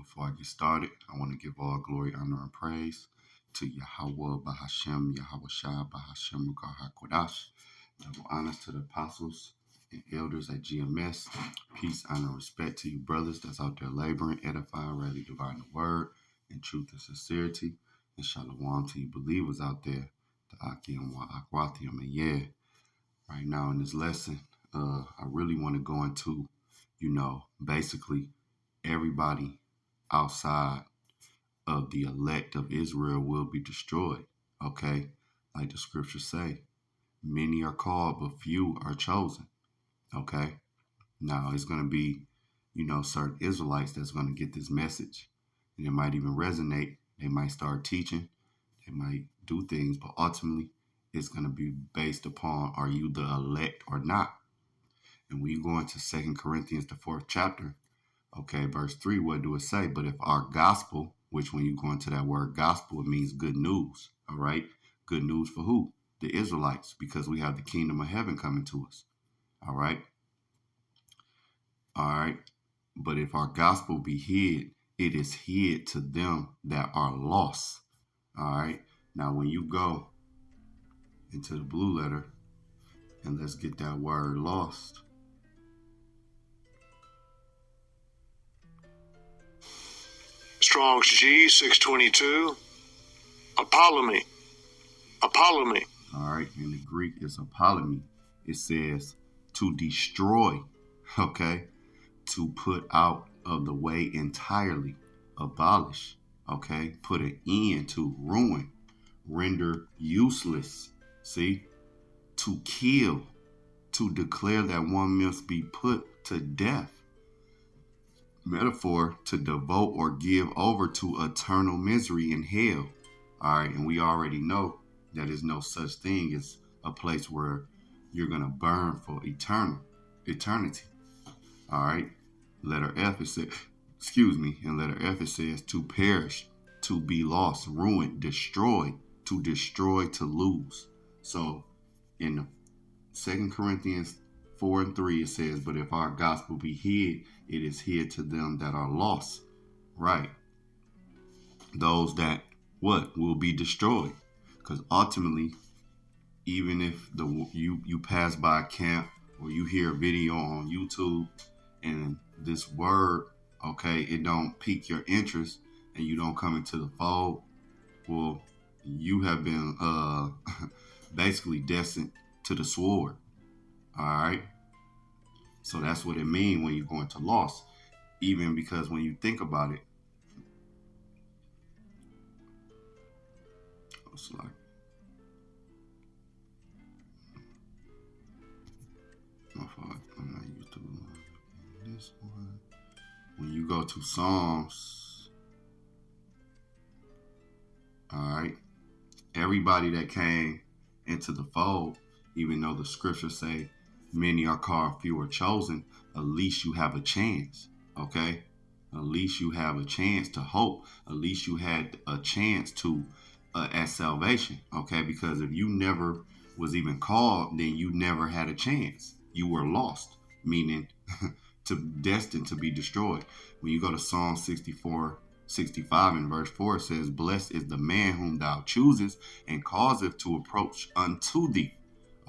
Before I get started, I want to give all glory, honor, and praise to Yahweh Bahashem, Yahweh Shai Bahashem Rukar HaKodash. Double honors to the apostles and elders at GMS. Peace, honor, and respect to you brothers that's out there laboring, edifying, ready dividing the word in truth and sincerity. And shalom to you believers out there, the Akim wa Akwathium. And yeah, right now in this lesson, I really want to go into, basically everybody outside of the elect of Israel will be destroyed. Okay, like the scriptures say, many are called, but few are chosen. Okay, now it's going to be, certain Israelites that's going to get this message, and it might even resonate. They might start teaching, they might do things, but ultimately it's going to be based upon, are you the elect or not? And when you go into 2 Corinthians, the 4th chapter, okay, verse 3, what do it say? But if our gospel, which when you go into that word gospel, it means good news, all right? Good news for who? The Israelites, because we have the kingdom of heaven coming to us, all right? All right. But if our gospel be hid, it is hid to them that are lost, all right? Now, when you go into the blue letter, and let's get that word lost. Strong's G 622. Apollomy. Apollomy. All right. In the Greek, it's apollomy. It says to destroy, okay? To put out of the way entirely, abolish, okay? Put an end to, ruin, render useless, see? To kill, to declare that one must be put to death. Metaphor, to devote or give over to eternal misery in hell. All right, and we already know that there's no such thing as a place where you're going to burn for eternity. All right, letter F, it says, in letter F it says to perish, to be lost, ruined, destroyed, to destroy, to lose. So in the 2 Corinthians 4 and 3, it says, but if our gospel be hid, it is hid to them that are lost. Right. Those that will be destroyed. Because ultimately, even if you pass by a camp or you hear a video on YouTube and this word, okay, it don't pique your interest and you don't come into the fold, well, you have been basically destined to the sword. All right. So that's what it means when you're going to loss. Even because when you think about it, it's like, my fault, I'm not used to this one. When you go to Psalms, all right, everybody that came into the fold, even though the scriptures say many are called, few are chosen, at least you have a chance, okay? At least you have a chance to hope. At least you had a chance to at salvation, okay? Because if you never was even called, then you never had a chance. You were lost, meaning destined to be destroyed. When you go to Psalm 65 in verse 4, it says, blessed is the man whom thou choosest and causeth to approach unto thee.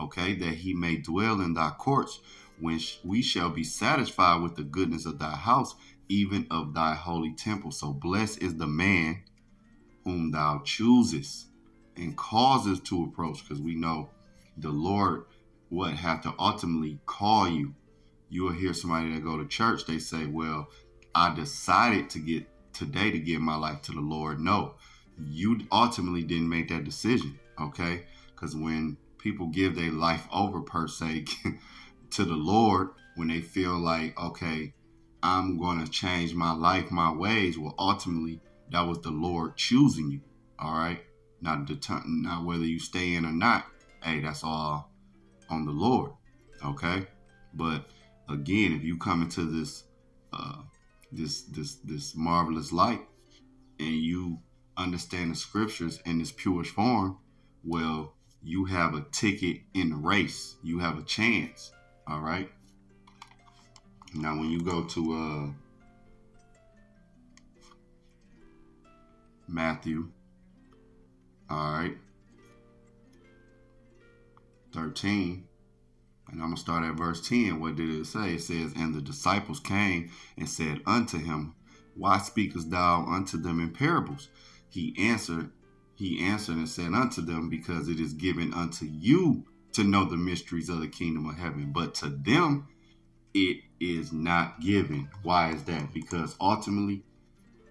Okay, that he may dwell in thy courts, when we shall be satisfied with the goodness of thy house, even of thy holy temple. So blessed is the man whom thou choosest and causes to approach, because we know the Lord have to ultimately call you. You will hear somebody that go to church, they say, well, I decided to give my life to the Lord. No, you ultimately didn't make that decision, okay? Because when people give their life over, per se, to the Lord, when they feel like, okay, I'm going to change my life, my ways, well, ultimately, that was the Lord choosing you, all right? Not whether you stay in or not. Hey, that's all on the Lord, okay? But again, if you come into this this marvelous light and you understand the scriptures in this purest form, well, you have a ticket in the race. You have a chance. All right. Now, when you go to Matthew, all right, 13. And I'm going to start at verse 10. What did it say? It says, and the disciples came and said unto him, why speakest thou unto them in parables? He answered and said unto them, because it is given unto you to know the mysteries of the kingdom of heaven, but to them it is not given. Why is that? Because ultimately,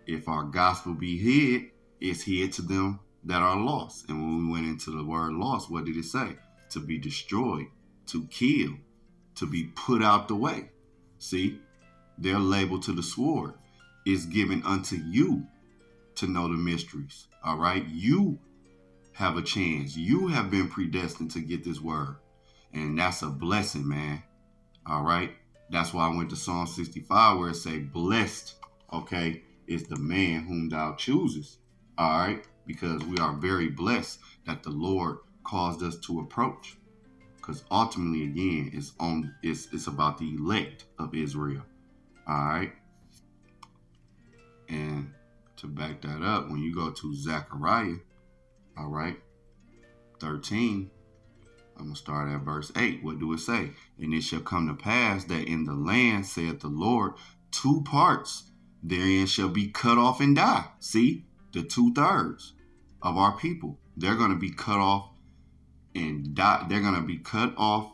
if our gospel be hid, it's hid to them that are lost. And when we went into the word lost, what did it say? To be destroyed, to kill, to be put out the way. See, they're labeled to the sword. It's given unto you to know the mysteries. All right. You have a chance. You have been predestined to get this word. And that's a blessing, man. All right. That's why I went to Psalm 65 where it say, blessed, okay, is the man whom thou choosest. All right. Because we are very blessed that the Lord caused us to approach. Because ultimately, again, it's about the elect of Israel. All right. And to back that up, when you go to Zechariah, all right, 13, I'm going to start at verse 8. What do it say? And it shall come to pass that in the land, saith the Lord, 2 parts therein shall be cut off and die. See, the 2/3 of our people, they're going to be cut off and die. They're going to be cut off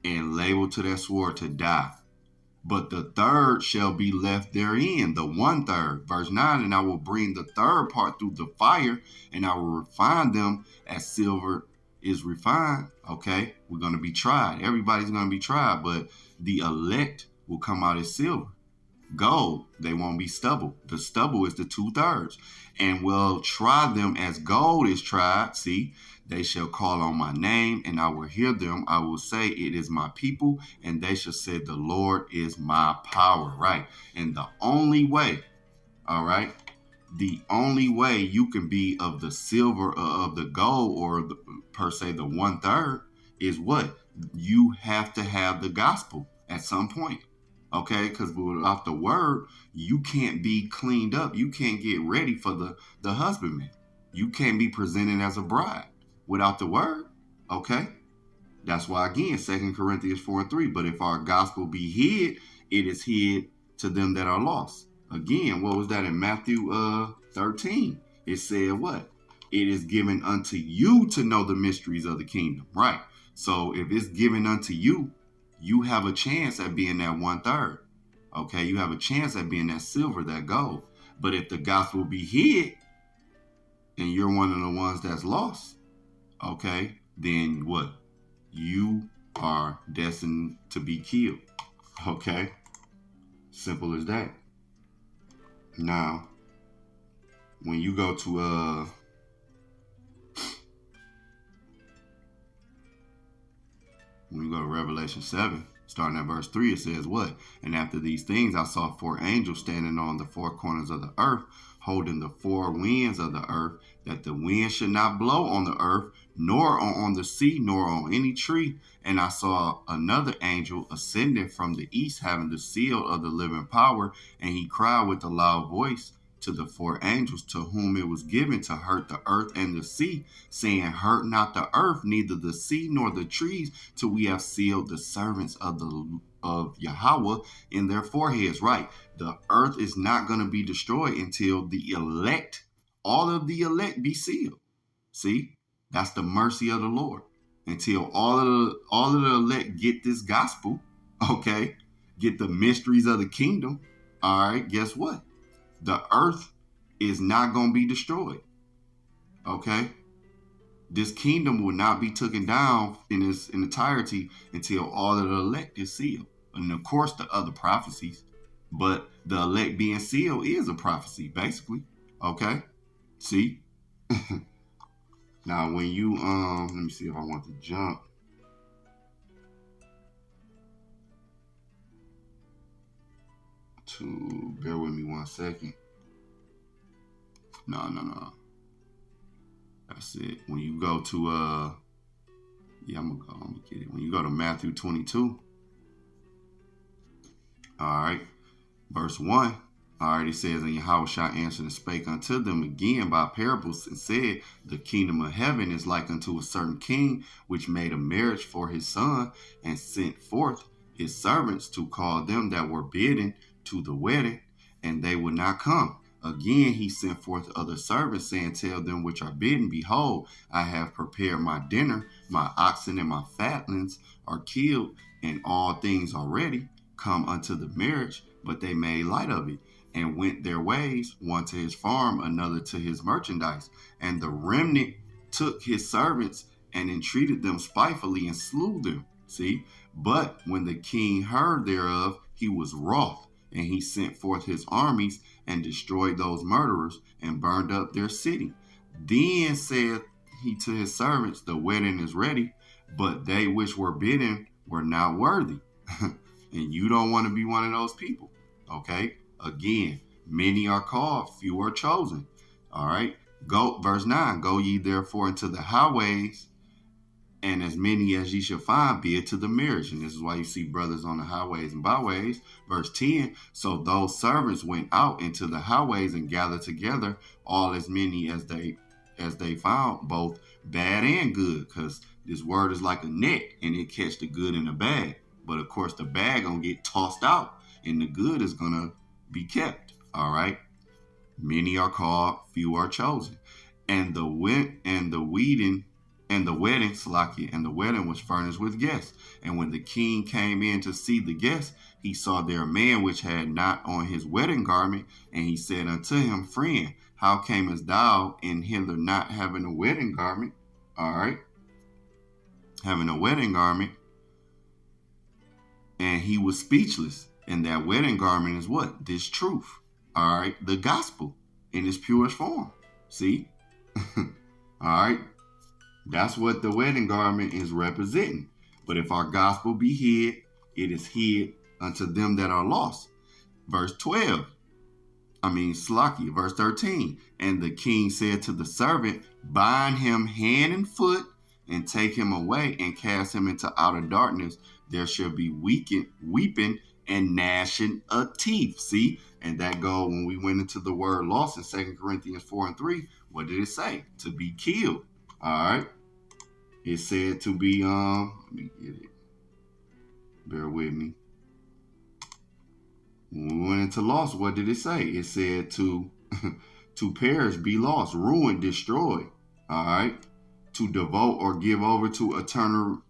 and labeled to that sword to die. But the third shall be left therein, the 1/3. Verse 9, and I will bring the third part through the fire, and I will refine them as silver is refined. Okay, we're going to be tried. Everybody's going to be tried, but the elect will come out as silver. Gold, they won't be stubble. The stubble is the 2/3. And will try them as gold is tried. See, they shall call on my name, and I will hear them. I will say, it is my people, and they shall say, the Lord is my power. Right. And the only way, all right, the only way you can be of the silver, of the gold, or per se the 1/3 is what? You have to have the gospel at some point. Okay, because without the word, you can't be cleaned up. You can't get ready for the husbandman. You can't be presented as a bride without the word. Okay, that's why, again, 2 Corinthians 4:3. But if our gospel be hid, it is hid to them that are lost. Again, what was that in Matthew 13? It said what? It is given unto you to know the mysteries of the kingdom. Right. So if it's given unto you, you have a chance at being that 1/3. Okay, you have a chance at being that silver, that gold. But if the gospel be hid and you're one of the ones that's lost, okay, then what? You are destined to be killed. Okay, simple as that. Now, when you go to Revelation 7, starting at verse 3, it says what? And after these things, I saw 4 angels standing on the 4 corners of the earth, holding the 4 winds of the earth, that the wind should not blow on the earth, nor on the sea, nor on any tree. And I saw another angel ascending from the east, having the seal of the living power, and he cried with a loud voice to the 4 angels to whom it was given to hurt the earth and the sea, saying, hurt not the earth, neither the sea nor the trees, till we have sealed the servants of Yahweh in their foreheads. Right. The earth is not going to be destroyed until the elect, all of the elect, be sealed. See, that's the mercy of the Lord. Until all of the elect get this gospel, okay, get the mysteries of the kingdom. All right, guess what? The earth is not going to be destroyed. Okay? This kingdom will not be taken down in its entirety until all of the elect is sealed. And of course, the other prophecies. But the elect being sealed is a prophecy, basically. Okay? See? Now, when you, let me see if I want to jump. Bear with me 1 second. No. That's it. When you go to I'm gonna get it. When you go to Matthew 22, all right, verse 1, All right, it says, and Yahushua answered and spake unto them again by parables, and said, the kingdom of heaven is like unto a certain king, which made a marriage for his son, and sent forth his servants to call them that were bidden to the wedding, and they would not come. Again he sent forth other servants, saying, tell them which are bidden, behold, I have prepared my dinner, my oxen and my fatlings are killed, and all things are ready. Come unto the marriage. But they made light of it, and went their ways, one to his farm, another to his merchandise. And the remnant took his servants and entreated them spitefully and slew them. See? But when the king heard thereof, he was wroth, and he sent forth his armies and destroyed those murderers and burned up their city. Then said he to his servants, the wedding is ready, but they which were bidden were not worthy. And you don't want to be one of those people. Okay? Again, many are called, few are chosen. All right? Go, verse 9, go ye therefore into the highways, and as many as ye shall find, be it to the marriage. And this is why you see brothers on the highways and byways. Verse 10, so those servants went out into the highways and gathered together all as many as they found, both bad and good, because this word is like a net, and it catch the good in the bad. But of course, the bad gonna get tossed out, and the good is gonna be kept. All right. Many are called, few are chosen. And the wedding, Salakia, and the wedding was furnished with guests. And when the king came in to see the guests, he saw there a man which had not on his wedding garment, and he said unto him, friend, how camest thou in hither not having a wedding garment? All right. Having a wedding garment. And he was speechless. And that wedding garment is what? This truth. All right. The gospel in its purest form. See? All right. That's what the wedding garment is representing. But if our gospel be hid, it is hid unto them that are lost. Verse 13. And the king said to the servant, bind him hand and foot, and take him away and cast him into outer darkness. There shall be weeping and gnashing of teeth. See? And that go when we went into the word lost in 2 Corinthians 4:3. What did it say? To be killed. All right. It said to be, let me get it. Bear with me. When we went into lost, what did it say? It said to perish, be lost, ruined, destroyed. All right. To devote or give over to eternal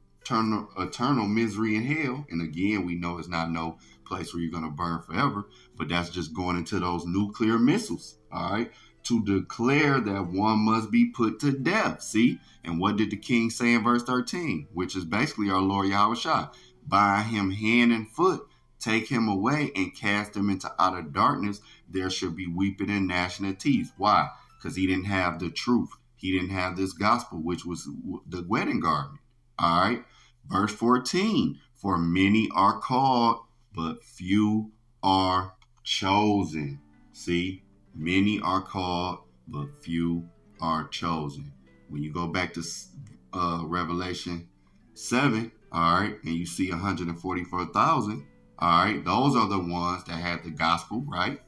misery in hell. And again, we know it's not no place where you're going to burn forever, but that's just going into those nuclear missiles. All right. To declare that one must be put to death. See? And what did the king say in verse 13? Which is basically our Lord Yahushua. Bind him hand and foot, take him away, and cast him into outer darkness. There shall be weeping and gnashing of teeth. Why? Because he didn't have the truth. He didn't have this gospel, which was the wedding garment. All right. Verse 14. For many are called, but few are chosen. See? Many are called, but few are chosen. When you go back to Revelation 7, all right, and you see 144,000, all right, those are the ones that had the gospel, right?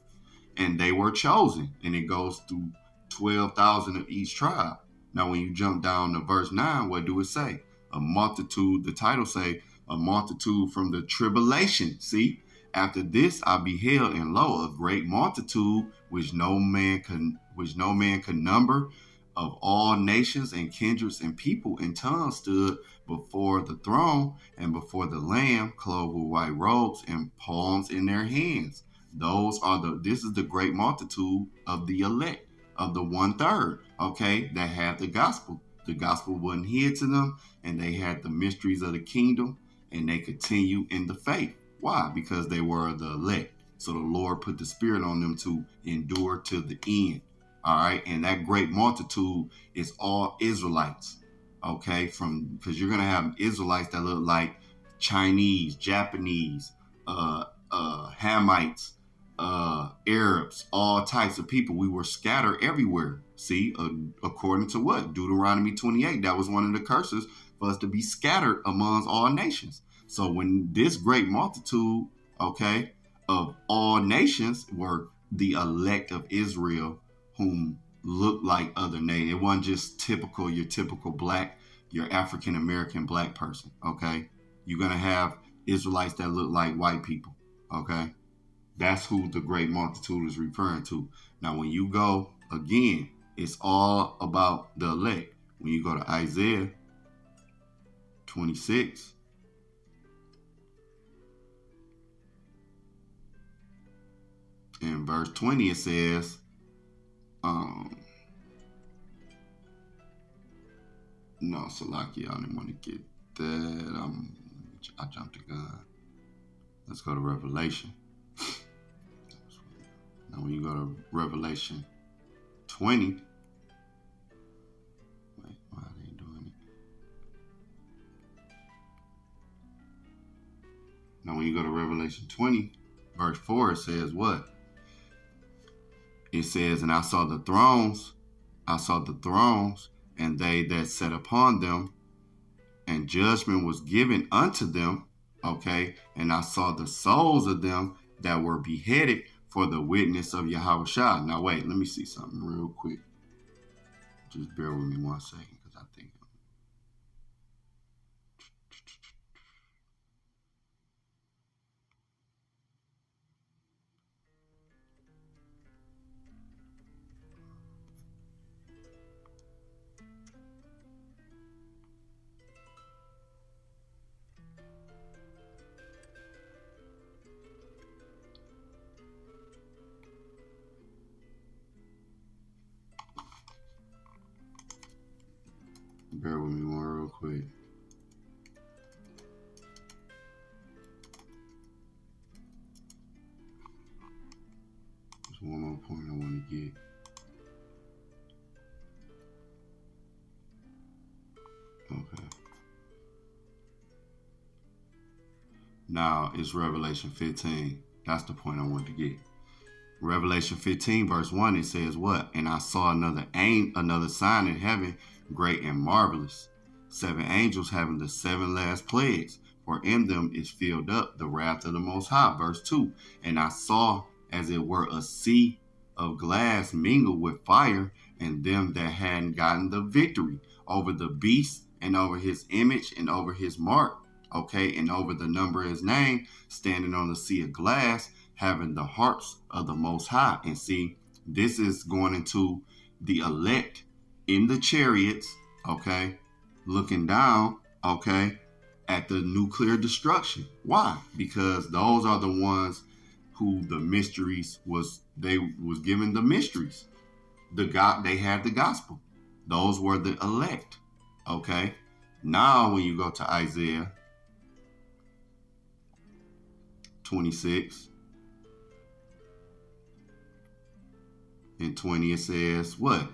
And they were chosen. And it goes through 12,000 of each tribe. Now, when you jump down to verse 9, what do it say? A multitude, the title say, a multitude from the tribulation. See? After this I beheld, and lo, a great multitude which no man could number, of all nations and kindreds and people and tongues, stood before the throne and before the Lamb, clothed with white robes and palms in their hands. This is the great multitude of the elect, of the 1/3, okay, that had the gospel. The gospel wasn't hid to them, and they had the mysteries of the kingdom, and they continue in the faith. Why? Because they were the elect. So the Lord put the spirit on them to endure to the end. All right. And that great multitude is all Israelites. Okay. Because you're going to have Israelites that look like Chinese, Japanese, Hamites, Arabs, all types of people. We were scattered everywhere. See, according to what? Deuteronomy 28. That was one of the curses for us to be scattered amongst all nations. So when this great multitude, okay, of all nations were the elect of Israel whom looked like other nations. It wasn't just your typical black, your African American black person. Okay, you're gonna have Israelites that look like white people. Okay, that's who the great multitude is referring to. Now, when you go again, it's all about the elect. When you go to Isaiah 26, in verse 20, it says, no, Salaki, I didn't want to get that. I jumped the gun. Let's go to Revelation. Now, when you go to Revelation 20, wait, why are they doing it? Now, when you go to Revelation 20, verse 4, it says what? It says, and I saw the thrones, and they that sat upon them, and judgment was given unto them. Okay, and I saw the souls of them that were beheaded for the witness of Yahushua. Now wait, let me see something real quick. Just bear with me 1 second, because I think. Bear with me one real quick. There's one more point I want to get. Okay. Now it's Revelation 15. That's the point I want to get. Revelation 15, verse 1, it says what? And I saw another sign in heaven, great and marvelous. 7 angels having the 7 last plagues, for in them is filled up the wrath of the Most High. Verse 2, and I saw as it were a sea of glass mingled with fire, and them that hadn't gotten the victory over the beast and over his image and over his mark, okay, and over the number of his name, standing on the sea of glass, having the harps of the Most High. And see, this is going into the elect in the chariots, okay, looking down, okay, at the nuclear destruction. Why? Because those are the ones who the mysteries was given the mysteries. They had the gospel. Those were the elect. Okay. Now when you go to Isaiah 26 and 20, it says what?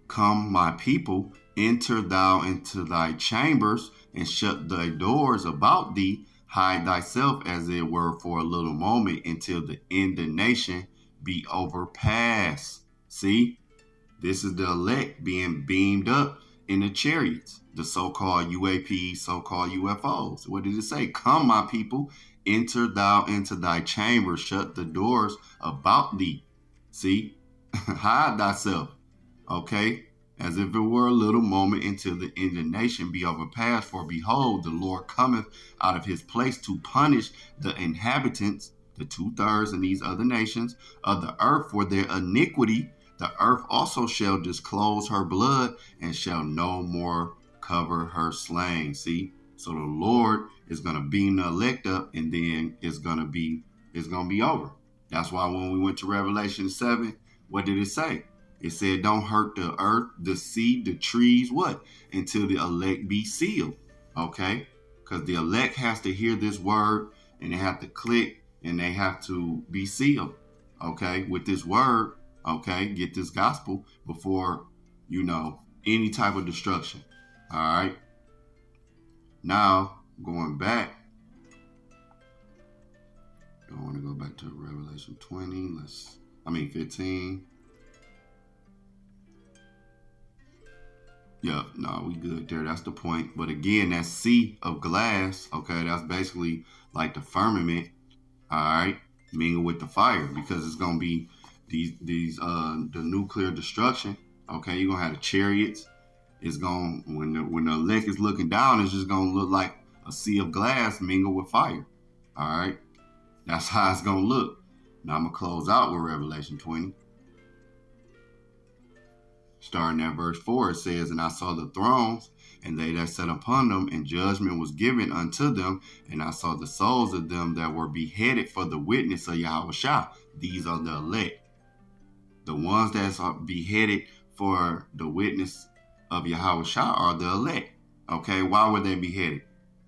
Come, my people, enter thou into thy chambers, and shut thy doors about thee. Hide thyself as it were for a little moment, until the indignation be overpassed. See, this is the elect being beamed up in the chariots, the so-called UAPs, so-called UFOs. What did it say? Come, my people, enter thou into thy chamber, shut the doors about thee. See, hide thyself, okay, as if it were a little moment, until the indignation be overpassed. For behold, the Lord cometh out of his place to punish the inhabitants, the 2/3 in these other nations of the earth, for their iniquity. The earth also shall disclose her blood, and shall no more cover her slain. See, so the Lord is going to beam the elect up, and then it's going to be over. That's why when we went to Revelation 7, what did it say? It said, don't hurt the earth, the sea, the trees, what? Until the elect be sealed. Okay? Because the elect has to hear this word, and they have to click, and they have to be sealed. Okay? With this word, okay? Get this gospel before, any type of destruction. All right? Now, going back, I want to go back to Revelation 15. Yep, no, we good there. That's the point. But again, that sea of glass, okay, that's basically like the firmament. All right. mingle with the fire, because it's gonna be the nuclear destruction. Okay, you're gonna have the chariots. It's gonna when the elect is looking down, it's just gonna look like a sea of glass mingled with fire. All right, that's how it's gonna look. Now I'm gonna close out with Revelation 20. Starting at verse 4, it says, "And I saw the thrones, and they that sat upon them, and judgment was given unto them. And I saw the souls of them that were beheaded for the witness of Yahushua." These are the elect. The ones that are beheaded for the witness of Yahushua are the elect. Okay, why were they beheaded?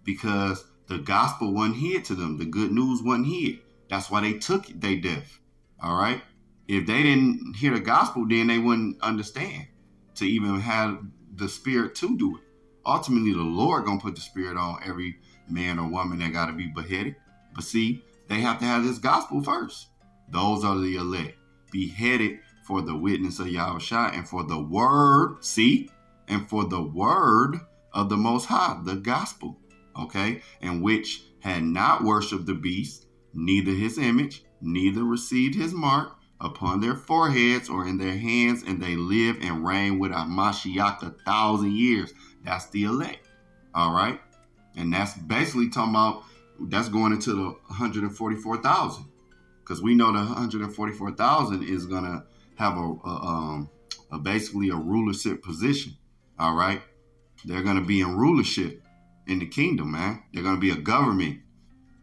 Because the gospel wasn't hid to them. The good news wasn't hid. That's why they took their death. All right. If they didn't hear the gospel, then they wouldn't understand to even have the spirit to do it. Ultimately, the Lord gonna put the spirit on every man or woman that gotta be beheaded. But see, they have to have this gospel first. Those are the elect, beheaded for the witness of Yahushua and for the word, and for the word of the Most High, the gospel, okay, and which had not worshipped the beast, neither his image, neither received his mark upon their foreheads or in their hands, and they live and reign with Mashiach 1,000 years. That's the elect, all right? And that's basically talking about, that's going into the 144,000, because we know the 144,000 is going to have a basically a rulership position, all right? They're going to be in rulership in the kingdom, man. They're going to be a government.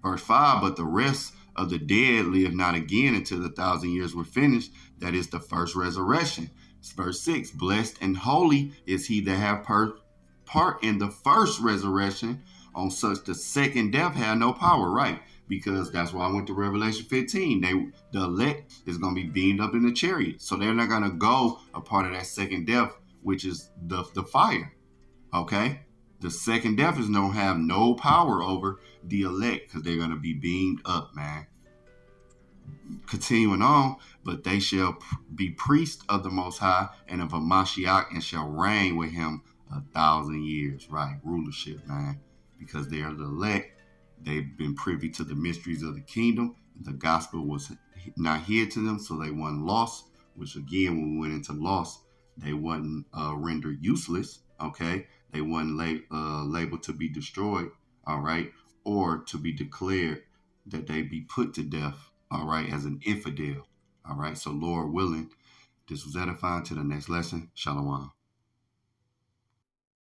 Verse 5, "But the rest of the dead live not again until the 1,000 years were finished." That is the first resurrection. Verse 6, "Blessed and holy is he that have part in the first resurrection. On such the second death had no power." Right? Because that's why I went to Revelation 15. The elect is going to be beamed up in the chariot. So they're not going to go a part of that second death, which is the fire. Okay? The second death is going to have no power over the elect, because they're going to be beamed up, man. Continuing on, "But they shall be priests of the Most High and of a Mashiach, and shall reign with him 1,000 years." Right, rulership, man, because they are the elect. They've been privy to the mysteries of the kingdom. The gospel was not hid to them, so they wasn't lost, which again, when we went into lost, they wasn't rendered useless, okay? They wasn't labeled to be destroyed, all right, or to be declared that they be put to death, all right, as an infidel, all right? So Lord willing, this was edifying. To the next lesson. Shalom.